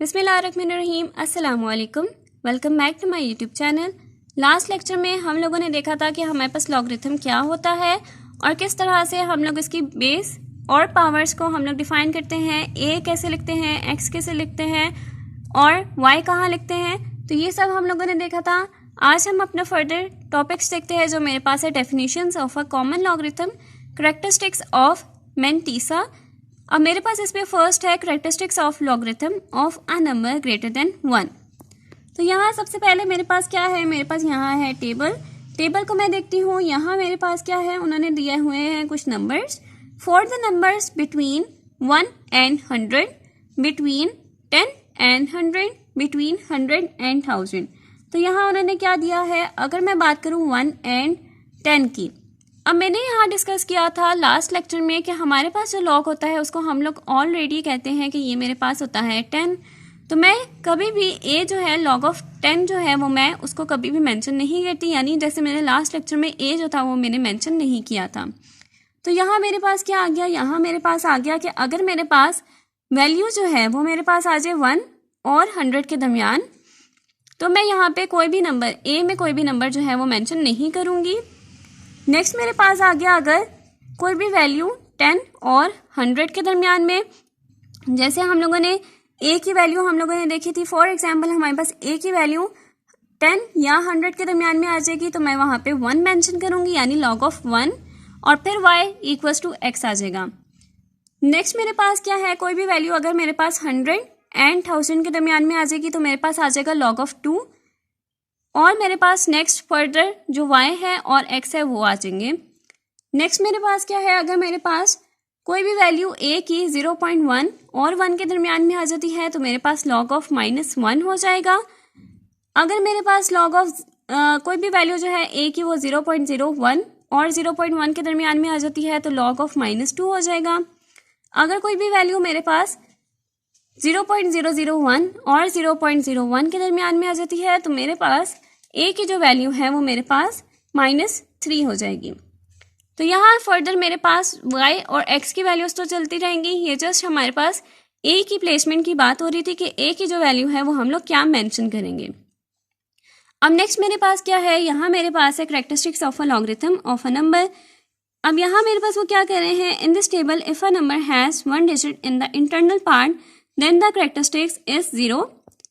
बिस्मिल्लाहिर्रहमानिर्रहीम, अस्सलामुअलैकुम। Welcome back to my YouTube channel. Last lecture में हम लोगों ने देखा था कि हमारे पास लॉगरिथम क्या होता है और किस तरह से हम लोग इसकी बेस और पावर्स को हम लोग डिफाइन करते हैं। ए कैसे लिखते हैं, एक्स कैसे लिखते हैं और वाई कहाँ लिखते हैं, तो ये सब हम लोगों ने देखा था। आज हम अपना फर्दर टॉपिक्स देखते हैं जो मेरे पास है। Definitions of a common logarithm, characteristics of mantissa. अब मेरे पास इसमें फर्स्ट है characteristics of logarithm of a number greater than 1। तो यहाँ सबसे पहले मेरे पास क्या है, मेरे पास यहाँ है टेबल को मैं देखती हूँ। यहाँ मेरे पास क्या है, उन्होंने दिए हुए हैं कुछ numbers. For the numbers between 1 and 100, between 10 and 100, between 100 and 1000। तो यहाँ उन्होंने क्या दिया है, अगर मैं बात करूँ 1 and 10 की। अब मैंने यहाँ डिस्कस किया था लास्ट लेक्चर में कि हमारे पास जो लॉग होता है उसको हम लोग ऑलरेडी कहते हैं कि ये मेरे पास होता है 10। तो मैं कभी भी ए जो है लॉग ऑफ 10 जो है वो मैं उसको कभी भी मेंशन नहीं करती, यानी जैसे मैंने लास्ट लेक्चर में ए जो था वो मैंने मेंशन नहीं किया था। तो यहाँ मेरे पास क्या आ गया, यहाँ मेरे पास आ गया कि अगर मेरे पास वैल्यू जो है वो मेरे पास आ जाए 1 और 100 के दरमियान, तो मैं यहाँ पे कोई भी नंबर ए में कोई भी नंबर जो है वो मेंशन नहीं करूँगी। नेक्स्ट मेरे पास आ गया अगर कोई भी वैल्यू 10 और 100 के दरमियान में, जैसे हम लोगों ने ए की वैल्यू हम लोगों ने देखी थी। फॉर एग्जांपल हमारे पास ए की वैल्यू 10 या 100 के दरमियान में आ जाएगी, तो मैं वहाँ पे 1 मेंशन करूँगी, यानी लॉग ऑफ 1, और फिर y इक्वल्स टू x आ जाएगा। नेक्स्ट मेरे पास क्या है, कोई भी वैल्यू अगर मेरे पास 100 and 1000 के दरमियान में आ जाएगी, तो मेरे पास आ जाएगा लॉग ऑफ 2, और मेरे पास नेक्स्ट फर्दर जो y है और x है वो आ जाएंगे। नेक्स्ट मेरे पास क्या है, अगर मेरे पास कोई भी वैल्यू a की 0.1 और 1 के दरमियान में आ जाती है, तो मेरे पास लॉग ऑफ -1 हो जाएगा। अगर मेरे पास लॉग ऑफ कोई भी वैल्यू जो है a की वो 0.01 और 0.1 के दरमियान में आ जाती है, तो लॉग ऑफ -2 हो जाएगा। अगर कोई भी वैल्यू मेरे पास 0.001 और 0.01 के दरमियान में आ जाती है, तो मेरे पास a की जो वैल्यू है वो मेरे पास -3 हो जाएगी। तो यहाँ फर्दर मेरे पास y और x की वैल्यूज तो चलती रहेंगी। ये जस्ट हमारे पास a की प्लेसमेंट की बात हो रही थी कि a की जो वैल्यू है वो हम लोग क्या मेंशन करेंगे। अब नेक्स्ट मेरे पास क्या है, यहाँ मेरे पास है characteristics of a logarithm of a number. अब यहाँ मेरे पास वो क्या कह रहे हैं, in this table if a number has 1 digit in the internal part then the characteristics is 0,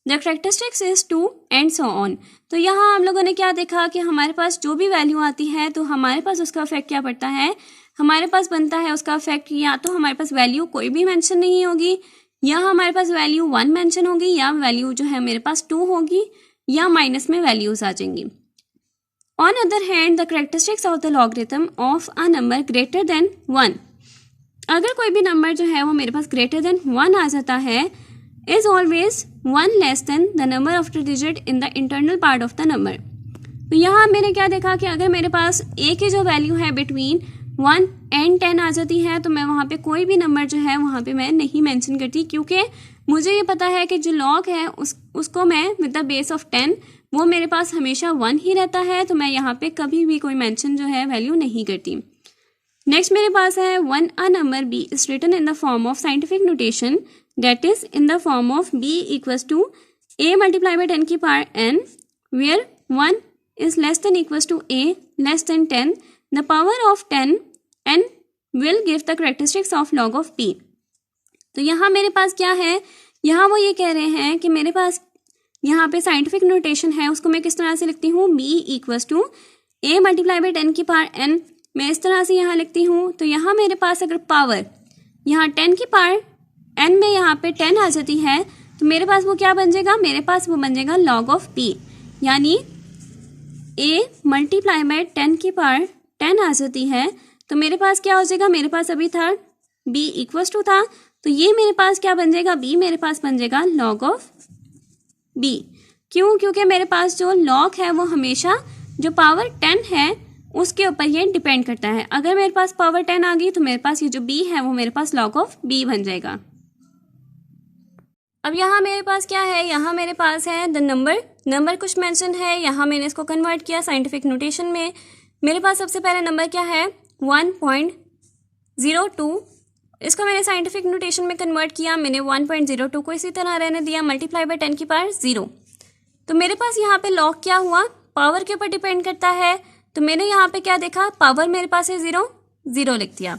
the characteristics is 2 and so on. तो यहाँ हम लोगों ने क्या देखा कि हमारे पास जो भी वैल्यू आती है तो हमारे पास उसका इफेक्ट क्या पड़ता है, हमारे पास बनता है उसका इफेक्ट या तो हमारे पास वैल्यू कोई भी मेंशन नहीं होगी, या हमारे पास वैल्यू 1 मेंशन होगी, या वैल्यू जो है मेरे पास 2 होगी, या माइनस में वैल्यूज आ जाएंगी। On other hand the characteristics of the logarithm of a number greater than 1, अगर कोई भी नंबर जो है वो मेरे पास ग्रेटर देन 1 आ जाता है, is always 1 less than the number of the digit in the internal part of the number. तो यहाँ मैंने क्या देखा कि अगर मेरे पास a की जो वैल्यू है बिटवीन 1 and 10 आ जाती है, तो मैं वहाँ पे कोई भी नंबर जो है वहाँ पे मैं नहीं मेंशन करती, क्योंकि मुझे ये पता है कि जो लॉग है उसको मैं विद द बेस ऑफ 10 वो मेरे पास हमेशा 1 ही रहता है, तो मैं यहाँ पे कभी भी कोई मेंशन जो है वैल्यू नहीं करती। नेक्स्ट मेरे पास है one a number b is written in the form of scientific notation that is in the form of b equals to a multiply by 10 की power n, where 1 is less than equals to a less than 10, the power of 10 n will give the characteristics of log of p। तो यहाँ मेरे पास क्या है, यहाँ वो ये कह रहे हैं कि मेरे पास यहाँ पे साइंटिफिक नोटेशन है, उसको मैं किस तरह से लिखती हूँ, b equals to a multiply by 10 की पावर n, मैं इस तरह से यहाँ लिखती हूँ। तो यहाँ मेरे पास अगर पावर यहाँ 10 की पावर n में यहाँ पे 10 आ जाती है, तो मेरे पास वो क्या बन जाएगा, मेरे पास वो बन जाएगा log of p, यानी a मल्टीप्लाई बाई 10 की पावर 10 आ जाती है, तो मेरे पास क्या हो जाएगा, मेरे पास अभी था b इक्वल्स टू था, तो ये मेरे पास क्या बन जाएगा, b मेरे पास बन जाएगा log ऑफ b। क्यों, क्योंकि मेरे पास जो log है वो हमेशा जो पावर 10 है उसके ऊपर ये डिपेंड करता है। अगर मेरे पास पावर 10 आ गई तो मेरे पास ये जो b है वो मेरे पास log ऑफ b बन जाएगा। अब यहाँ मेरे पास क्या है, यहाँ मेरे पास है द नंबर कुछ मेंशन है, यहाँ मैंने इसको कन्वर्ट किया साइंटिफिक नोटेशन में। मेरे पास सबसे पहले नंबर क्या है 1.02 इसको मैंने साइंटिफिक नोटेशन में कन्वर्ट किया, मैंने 1.02 को इसी तरह रहने दिया, मल्टीप्लाई बाय 10 की पावर 0। तो मेरे पास यहाँ पे लॉग क्या हुआ, पावर के ऊपर डिपेंड करता है, तो मैंने यहाँ पे क्या देखा, पावर मेरे पास है 0, 0 लिख दिया।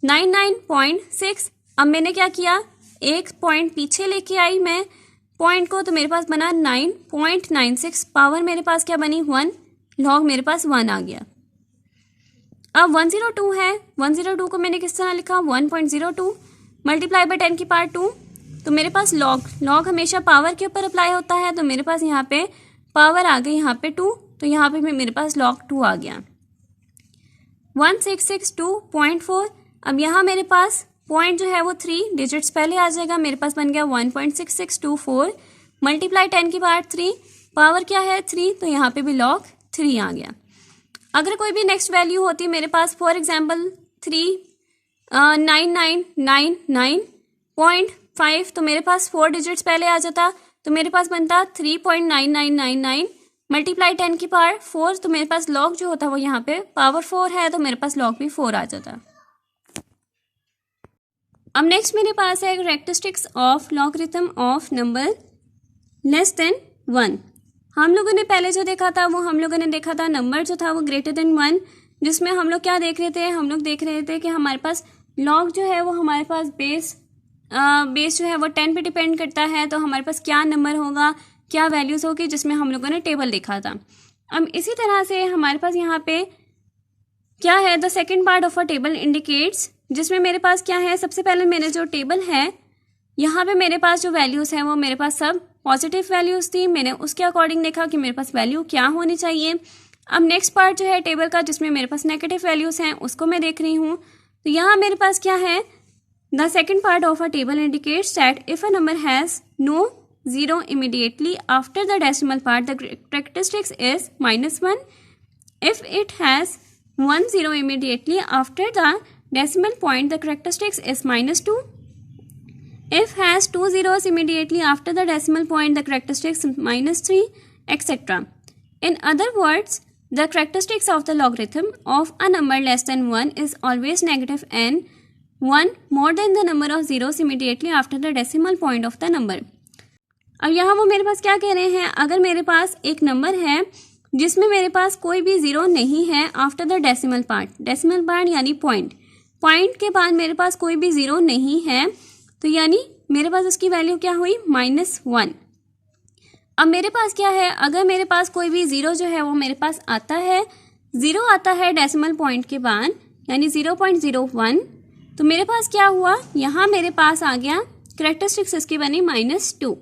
99.6, अब मैंने क्या किया, एक पॉइंट पीछे लेके आई मैं पॉइंट को, तो मेरे पास बना 9.96, पावर मेरे पास क्या बनी 1, लॉग मेरे पास 1 आ गया। अब 102 है, 102 को मैंने किस तरह लिखा, 1.02 मल्टीप्लाई बाय 10 की पावर 2, तो मेरे पास लॉग हमेशा पावर के ऊपर अप्लाई होता है, तो मेरे पास यहाँ पे पावर आ गई यहाँ पे 2, तो यहाँ पे मेरे पास लॉग 2 आ गया। 1662.4, अब यहाँ मेरे पास पॉइंट जो है वो 3 डिजिट्स पहले आ जाएगा, मेरे पास बन गया 1.6624 मल्टीप्लाई 10 की पावर 3, पावर क्या है 3, तो यहाँ पे भी लॉग 3 आ गया। अगर कोई भी नेक्स्ट वैल्यू होती मेरे पास, फॉर एग्जाम्पल 39999.5, तो मेरे पास 4 डिजिट्स पहले आ जाता, तो मेरे पास बनता 3.9999 मल्टीप्लाई 10 की पावर 4, तो मेरे पास लॉग जो होता वो यहाँ पे पावर 4 है, तो मेरे पास लॉग भी 4 आ जाता। अब नेक्स्ट मेरे पास है characteristics of logarithm of number less than 1। हम लोगों ने पहले जो देखा था वो हम लोगों ने देखा था नंबर जो था वो ग्रेटर देन 1, जिसमें हम लोग क्या देख रहे थे, हम लोग देख रहे थे कि हमारे पास लॉग जो है वो हमारे पास बेस जो है वो 10 पे डिपेंड करता है, तो हमारे पास क्या नंबर होगा, क्या वैल्यूज़ होगी, जिसमें हम लोगों ने टेबल देखा था। अब इसी तरह से हमारे पास यहाँ पे क्या है, the second part of a table indicates, जिसमें मेरे पास क्या है, सबसे पहले मेरे जो टेबल है यहाँ पे मेरे पास जो वैल्यूज़ हैं वो मेरे पास सब पॉजिटिव वैल्यूज़ थी, मैंने उसके अकॉर्डिंग देखा कि मेरे पास वैल्यू क्या होनी चाहिए। अब नेक्स्ट पार्ट जो है टेबल का, जिसमें मेरे पास नेगेटिव वैल्यूज़ हैं, उसको मैं देख रही हूँ। तो यहाँ मेरे पास क्या है, the second part of a table indicates that if a number has no 0 immediately after the decimal part, the characteristics is -1. If it has 1 0 immediately after the decimal point, the characteristics is -2. If has 2 zeros immediately after the decimal point, the characteristics is -3, etc. In other words, the characteristics of the logarithm of a number less than 1 is always negative and 1 more than the number of zeros immediately after the decimal point of the number. अब यहाँ वो मेरे पास क्या कह रहे हैं, अगर मेरे पास एक नंबर है जिसमें मेरे पास कोई भी ज़ीरो नहीं है आफ्टर द डेसिमल पार्ट यानी पॉइंट के बाद मेरे पास कोई भी ज़ीरो नहीं है, तो यानी मेरे पास उसकी वैल्यू क्या हुई, -1। अब मेरे पास क्या है, अगर मेरे पास कोई भी ज़ीरो जो है वो मेरे पास आता है, ज़ीरो आता है डेसिमल पॉइंट के बाद यानी 0.01, तो मेरे पास क्या हुआ, यहाँ मेरे पास आ गया कैरेक्टरिस्टिक्स इसकी बनी -2।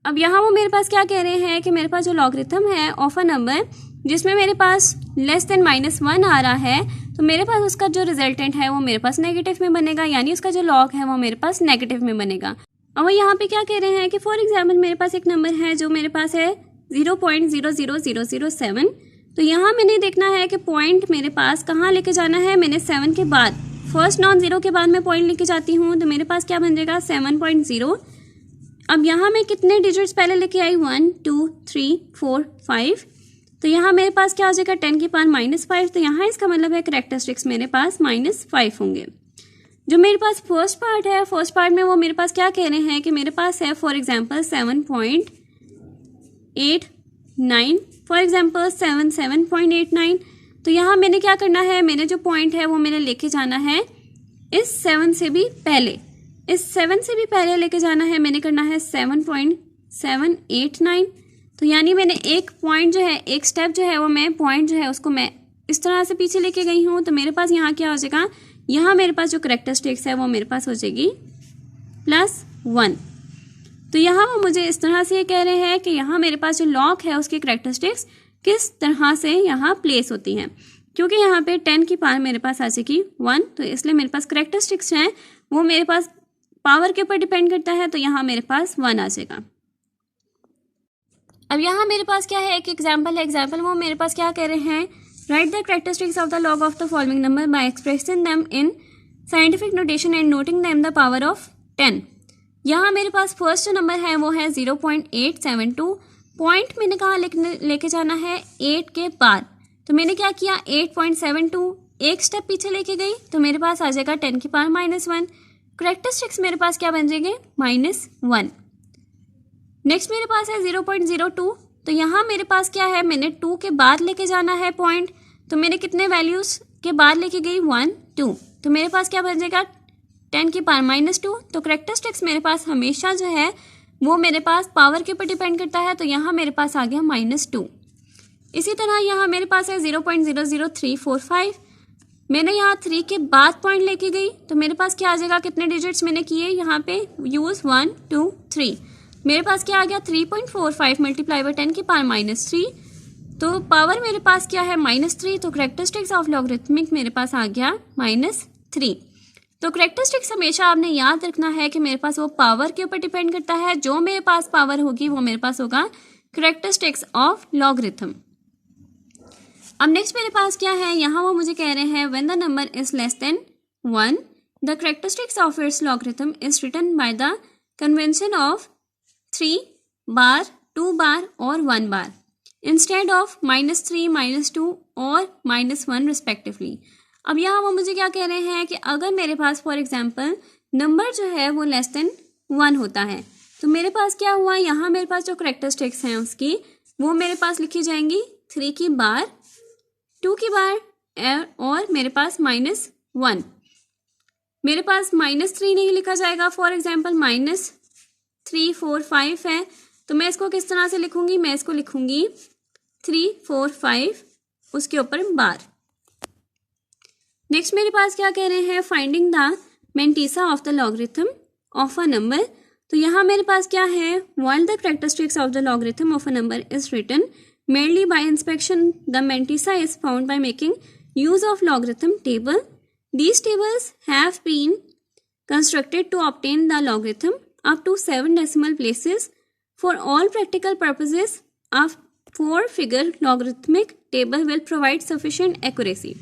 अब यहाँ वो मेरे पास क्या कह रहे हैं कि मेरे पास जो लॉगरिथम है ऑफ अ नंबर जिसमें मेरे पास लेस देन -1 आ रहा है, तो मेरे पास उसका जो रिजल्टेंट है वो मेरे पास नेगेटिव में बनेगा, यानी उसका जो लॉग है वो मेरे पास नेगेटिव में बनेगा। और वो यहाँ पे क्या कह रहे हैं कि फॉर एग्जाम्पल मेरे पास एक नंबर है जो मेरे पास है 0.00007, तो यहाँ मैंने देखना है कि पॉइंट मेरे पास कहाँ लेके जाना है, मैंने 7 के बाद फर्स्ट नॉन ज़ीरो के बाद मैं पॉइंट लेके जाती हूँ, तो मेरे पास क्या बन जाएगा 7.0। अब यहाँ मैं कितने डिजिट्स पहले लेके आई, 1 2 3 4 5, तो यहाँ मेरे पास क्या हो जाएगा 10 की पावर -5, तो यहाँ इसका मतलब है कैरेक्टरिस्टिक्स मेरे पास -5 होंगे। जो मेरे पास फर्स्ट पार्ट है, फर्स्ट पार्ट में वो मेरे पास क्या कह रहे हैं कि मेरे पास है फॉर एग्जांपल 7.89, फॉर एग्जांपल 7.89, तो यहाँ मैंने क्या करना है, मैंने जो पॉइंट है वो मैंने लेके जाना है इस 7 से भी पहले, इस 7 से भी पहले लेके जाना है, मैंने करना है 7.789, तो यानी मैंने एक पॉइंट जो है, एक स्टेप जो है वो मैं पॉइंट जो है उसको मैं इस तरह से पीछे लेके गई हूँ, तो मेरे पास यहाँ क्या हो जाएगा, यहाँ मेरे पास जो कैरेक्टरिस्टिक्स है वो मेरे पास हो जाएगी +1। तो यहाँ वो मुझे इस तरह से ये कह रहे हैं कि यहाँ मेरे पास जो लॉग है उसकी कैरेक्टरिस्टिक्स किस तरह से यहाँ प्लेस होती हैं, क्योंकि यहाँ पे 10 की पावर मेरे पास आ जाएगी 1, तो इसलिए मेरे पास कैरेक्टरिस्टिक्स हैं वो मेरे पास पावर के ऊपर डिपेंड करता है, तो यहाँ मेरे पास 1 आ जाएगा। अब यहाँ मेरे पास क्या है, एक एग्जाम्पल है, एग्जाम्पल वो मेरे पास क्या कह रहे हैं, right the characteristics of the log of the following number by expressing them in scientific notation and noting them the power of 10। यहाँ मेरे पास फर्स्ट जो नंबर है वो है 0.872, पॉइंट मैंने कहा लेके जाना है 8 के बाद, तो मैंने क्या किया 8.72 एक स्टेप पीछे लेके गई तो मेरे पास आ जाएगा 10 की पावर -1। करेक्टरिस्टिक्स मेरे पास क्या बन जाएंगे, -1। नेक्स्ट मेरे पास है 0.02, तो यहाँ मेरे पास क्या है, मैंने 2 के बाद लेके जाना है पॉइंट, तो मैंने कितने वैल्यूज़ के बाद लेके गई, 1 2, तो मेरे पास क्या बन जाएगा 10 की पावर -2। तो करेक्टरिस्टिक्स मेरे पास हमेशा जो है वो मेरे पास पावर के ऊपर डिपेंड करता है, तो यहाँ मेरे पास आ गया -2। इसी तरह यहाँ मेरे पास है 0.00345, मैंने यहाँ 3 के बाद पॉइंट लेके गई तो मेरे पास क्या आ जाएगा, कितने डिजिट्स मैंने किए यहाँ पे यूज़ 1 2 3, मेरे पास क्या आ गया 3.45 मल्टीप्लाई बाय 10 की पावर -3, तो पावर मेरे पास क्या है -3, तो करेक्टरिस्टिक्स ऑफ लॉगरिथमिक मेरे पास आ गया -3। तो करेक्टरिस्टिक्स हमेशा आपने याद रखना है कि मेरे पास वो पावर के ऊपर डिपेंड करता है, जो मेरे पास पावर होगी वो मेरे पास होगा करेक्टरिस्टिक्स ऑफ लॉगरिथम। अब नेक्स्ट मेरे पास क्या है, यहाँ वो मुझे कह रहे हैं when the number is less than 1 the characteristics of its logarithm is written by the convention of 3 bar 2 bar और 1 बार इंस्टेड ऑफ -3 -2 और -1 रिस्पेक्टिवली। अब यहाँ वो मुझे क्या कह रहे हैं कि अगर मेरे पास फॉर एग्जांपल नंबर जो है वो लेस देन 1 होता है तो मेरे पास क्या हुआ, यहाँ मेरे पास जो करेक्टरिस्टिक्स हैं उसकी वो मेरे पास लिखी जाएंगी 3 की बार 2 की बार और मेरे पास -1, मेरे पास -3 नहीं लिखा जाएगा, फॉर एग्जांपल -3 4 5 है तो मैं इसको किस तरह से लिखूंगी, मैं इसको लिखूंगी 3 4 5 उसके ऊपर बार। नेक्स्ट मेरे पास क्या कह रहे हैं, finding the mantissa of the logarithm of a number, तो यहाँ मेरे पास क्या है, while the characteristics of the logarithm of a number is written merely by inspection the mantissa is found by making use of logarithm table. These tables have been constructed to obtain the logarithm up to 7 decimal places. For all practical purposes, a 4-figure logarithmic table will provide sufficient accuracy.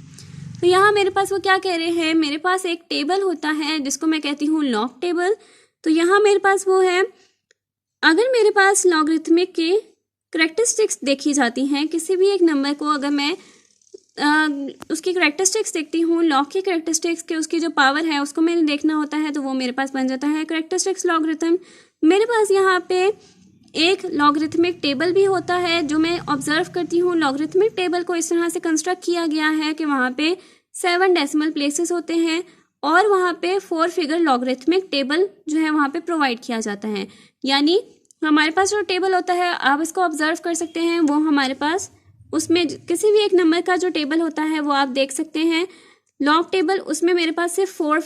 तो यहाँ मेरे पास वो क्या कह रहे हैं, मेरे पास एक टेबल होता है जिसको मैं कहती हूँ लॉग टेबल, तो यहाँ मेरे पास वो है, अगर मेरे पास लॉगरिथमिक के करेक्टरिस्टिक्स देखी जाती हैं, किसी भी एक नंबर को अगर मैं उसकी करेक्टरिस्टिक्स देखती हूँ, लॉग की करेक्टरिस्टिक्स के उसकी जो पावर है उसको मैंने देखना होता है, तो वो मेरे पास बन जाता है करेक्टरिस्टिक्स लॉगरिथम। मेरे पास यहाँ पे एक लॉगरिथमिक टेबल भी होता है जो मैं ऑब्जर्व करती हूँ। लॉगरिथमिक टेबल को इस तरह से कंस्ट्रक्ट किया गया है कि वहाँ पे 7 डेसिमल प्लेसेस होते हैं और वहाँ पे 4 फिगर लॉगरिथमिक टेबल जो है वहाँ पे प्रोवाइड किया जाता है। यानी हमारे पास जो टेबल होता है आप इसको ऑब्जर्व कर सकते हैं, वो हमारे पास उसमें किसी भी एक नंबर का जो टेबल होता है वो आप देख सकते हैं लॉग टेबल, उसमें मेरे पास सिर्फ 4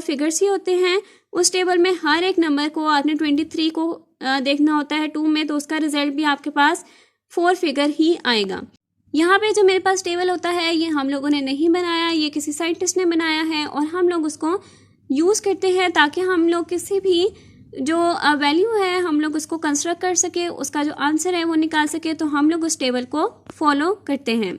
फिगर्स ही होते हैं। उस टेबल में हर एक नंबर को आपने 23 को देखना होता है 2 में, तो उसका रिजल्ट भी आपके पास 4 फिगर ही आएगा। यहाँ पे जो मेरे पास टेबल होता है ये हम लोगों ने नहीं बनाया, ये किसी साइंटिस्ट ने बनाया है और हम लोग उसको यूज़ करते हैं ताकि हम लोग किसी भी जो वैल्यू है हम लोग उसको कंस्ट्रक्ट कर सके, उसका जो आंसर है वो निकाल सके, तो हम लोग उस टेबल को फॉलो करते हैं।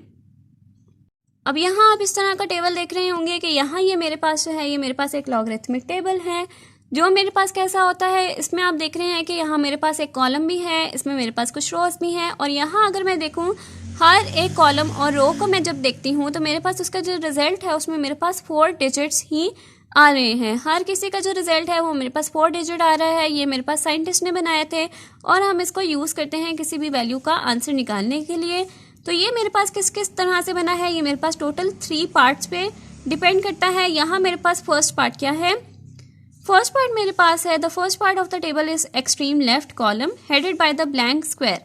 अब यहाँ आप इस तरह का टेबल देख रहे होंगे कि यहाँ ये मेरे पास जो है ये मेरे पास एक लॉगरिथमिक टेबल है जो मेरे पास कैसा होता है, इसमें आप देख रहे हैं कि यहाँ मेरे पास एक कॉलम भी है, इसमें मेरे पास कुछ रोज भी हैं और यहाँ अगर मैं देखूँ हर एक कॉलम और रो को मैं जब देखती हूँ तो मेरे पास उसका जो रिजल्ट है उसमें मेरे पास 4 डिजिट्स ही आ रहे हैं। हर किसी का जो रिजल्ट है वो मेरे पास 4 डिजिट आ रहा है। ये मेरे पास साइंटिस्ट ने बनाए थे और हम इसको यूज़ करते हैं किसी भी वैल्यू का आंसर निकालने के लिए। तो ये मेरे पास किस किस तरह से बना है, ये मेरे पास टोटल 3 पार्ट्स पे डिपेंड करता है। यहाँ मेरे पास फर्स्ट पार्ट क्या है, फर्स्ट पार्ट मेरे पास है the first part of the table is extreme left column headed by the blank square.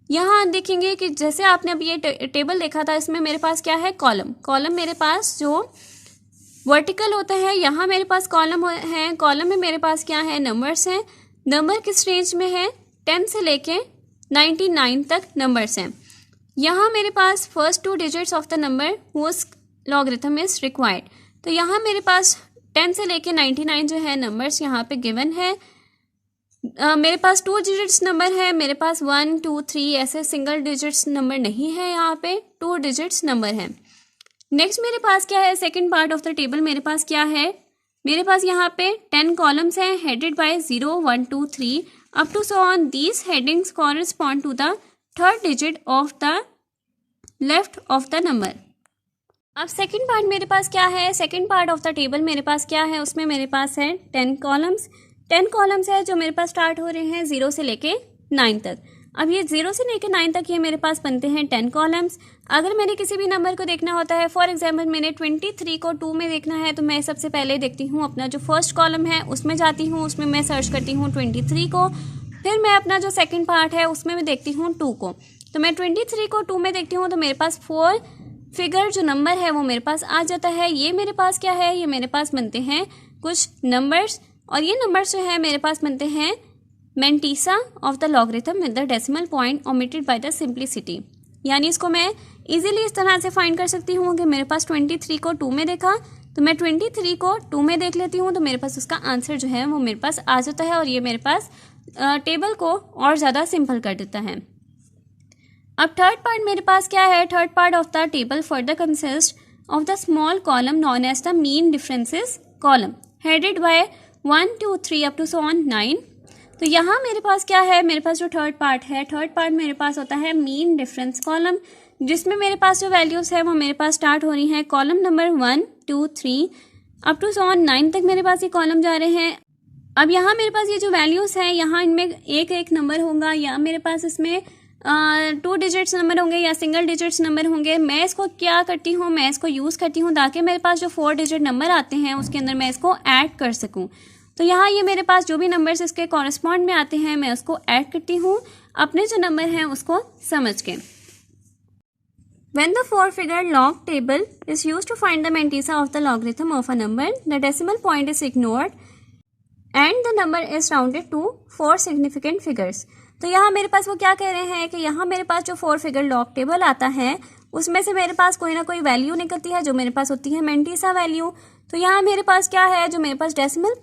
यहाँ देखेंगे कि जैसे आपने अभी ये टेबल देखा था इसमें मेरे पास क्या है, कॉलम मेरे पास जो वर्टिकल होता है, यहाँ मेरे पास कॉलम है, कॉलम में मेरे पास क्या है, नंबर्स हैं। नंबर किस रेंज में है, 10 से लेके 99 तक नंबर्स हैं। यहाँ मेरे पास first 2 digits of the number whose logarithm is required. तो यहाँ मेरे पास 10 से लेके 99 जो है नंबर्स यहाँ पे गिवन है। मेरे पास 2 डिजिट्स नंबर है, मेरे पास 1 2 3 ऐसे सिंगल डिजिट्स नंबर नहीं है, यहाँ पे 2 डिजिट्स नंबर है। नेक्स्ट मेरे पास क्या है, second part of the table मेरे पास क्या है, मेरे पास यहाँ पे 10 कॉलम्स हैं headed by 0 1 2 3 up to so on. These headings correspond to the third digit of the left of the number. अब सेकंड पार्ट मेरे पास क्या है, second part of the table मेरे पास क्या है, उसमें मेरे पास है 10 कॉलम्स। 10 कॉलम्स है जो मेरे पास स्टार्ट हो रहे हैं 0 से लेके 9 तक। अब ये 0 से लेके 9 तक ये मेरे पास बनते हैं 10 कॉलम्स। अगर मैंने किसी भी नंबर को देखना होता है, फॉर एग्जाम्पल मैंने 23 को 2 में देखना है, तो मैं सबसे पहले देखती हूँ अपना जो फर्स्ट कॉलम है उसमें जाती हूँ, उसमें मैं सर्च करती हूँ 23 को। फिर मैं अपना जो सेकंड पार्ट है उसमें मैं देखती हूँ 2 को। तो मैं 23 को 2 में देखती हूँ तो मेरे पास 4 फिगर जो नंबर है वो मेरे पास आ जाता है। ये मेरे पास क्या है, ये मेरे पास बनते हैं कुछ नंबर्स, और ये नंबर्स जो है मेरे पास बनते हैं mantissa of the logarithm with the decimal point omitted by the simplicity. यानी इसको मैं इजीली इस तरह से फाइंड कर सकती हूँ कि मेरे पास 23 को 2 में देखा तो मैं 23 को 2 में देख लेती हूँ, तो मेरे पास उसका आंसर जो है वो मेरे पास आ जाता है, और ये मेरे पास टेबल को और ज़्यादा सिंपल कर देता है। अब थर्ड पार्ट मेरे पास क्या है, third part of the table further consist of the small column known as the mean differences column headed by 1 2 3 up to so on 9। तो यहाँ मेरे पास क्या है, मेरे पास जो थर्ड पार्ट है, थर्ड पार्ट मेरे पास होता है मीन डिफरेंस कॉलम, जिसमें मेरे पास जो वैल्यूज़ है वो मेरे पास स्टार्ट हो रही हैं column number 1 2 3 up to so on 9 तक मेरे पास ये कॉलम जा रहे हैं। अब यहाँ मेरे पास ये जो वैल्यूज़ हैं, यहाँ इनमें एक एक नंबर होगा, या मेरे पास इसमें 2 डिजिट्स नंबर होंगे या सिंगल डिजिट्स नंबर होंगे। मैं इसको क्या करती हूँ, मैं इसको यूज़ करती हूँ ताकि मेरे पास जो 4 डिजिट नंबर आते हैं उसके अंदर मैं इसको ऐड कर सकूँ। तो यहाँ ये मेरे पास जो भी नंबर्स इसके कॉरेस्पॉन्ड में आते हैं मैं उसको ऐड करती हूँ अपने जो नंबर हैं उसको समझ के। When the 4-figure log table is used to find the mantissa of the logarithm of a number, the decimal point is ignored and the number is rounded to 4 significant figures. तो यहाँ मेरे पास वो क्या कह रहे हैं कि यहाँ मेरे पास जो 4-figure log table आता है उसमें से मेरे पास कोई ना कोई वैल्यू निकलती है जो मेरे पास होती है मेंटीसा वैल्यू। तो यहाँ मेरे पास क्या है, जो मेरे पास डेसिमल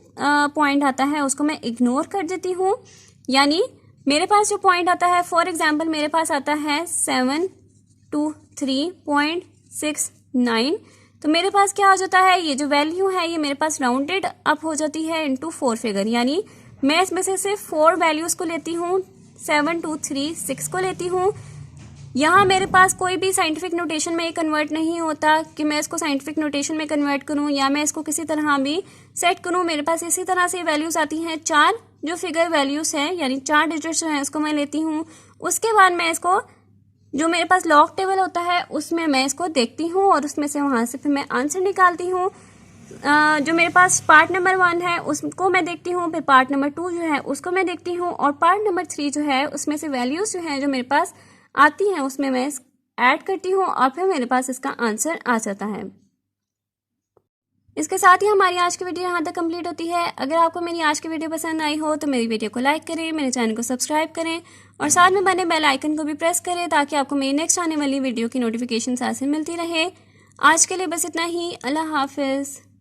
पॉइंट आता है उसको मैं इग्नोर कर देती हूँ। यानी मेरे पास जो पॉइंट आता है, फॉर एग्जांपल मेरे पास आता है 723.69, तो मेरे पास क्या हो जाता है, ये जो वैल्यू है ये मेरे पास राउंडेड अप हो जाती है इनटू 4 फिगर। यानी मैं इसमें से सिर्फ 4 वैल्यूज़ को लेती हूँ, 7236 को लेती हूँ। यहाँ मेरे पास कोई भी साइंटिफिक नोटेशन में ये कन्वर्ट नहीं होता कि मैं इसको साइंटिफिक नोटेशन में कन्वर्ट करूँ या मैं इसको किसी तरह भी सेट करूँ। मेरे पास इसी तरह से वैल्यूज़ आती हैं। 4 जो फिगर वैल्यूज़ हैं यानी 4 डिजिट्स जो हैं उसको मैं लेती हूँ। उसके बाद मैं इसको जो मेरे पास लॉग टेबल होता है उसमें मैं इसको देखती हूँ और उसमें से वहाँ से फिर मैं आंसर निकालती हूँ। जो मेरे पास पार्ट नंबर 1 है उसको मैं देखती हूँ, फिर पार्ट नंबर 2 जो है उसको मैं देखती हूँ, और पार्ट नंबर 3 जो है उसमें से वैल्यूज़ जो हैं जो मेरे पास आती हैं उसमें मैं ऐड करती हूँ और फिर मेरे पास इसका आंसर आ जाता है। इसके साथ ही हमारी आज की वीडियो यहाँ तक कंप्लीट होती है। अगर आपको मेरी आज की वीडियो पसंद आई हो तो मेरी वीडियो को लाइक करें, मेरे चैनल को सब्सक्राइब करें और साथ में बने बेल आइकन को भी प्रेस करें ताकि आपको मेरी नेक्स्ट आने वाली वीडियो की नोटिफिकेशन साथ से मिलती रहे। आज के लिए बस इतना ही। अल्लाह हाफिज़।